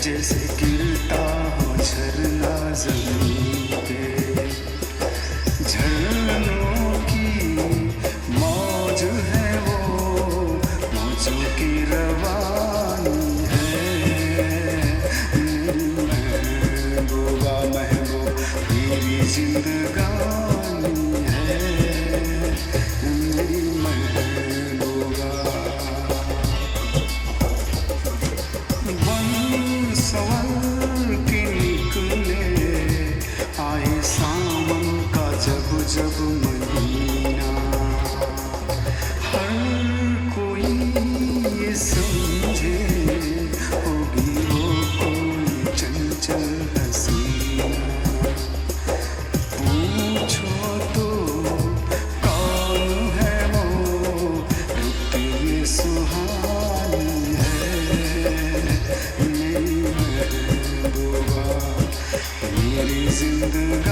जैसे गिरता हो झरना जमीन पे। झरनों की मौज है वो, मौजों की रवानी है। मेरी महबूबा महबूब मेरी जिंदगानी है, मेरी महबूबा। बन सवर के निकले आए सावन का जब जब महीना। हर कोई ये समझे होगी वो कोई चंचल हसीना। पूछो तो कौन है वो, रुत ये सुहानी है। मेरी महबूबा मेरी जिंदगी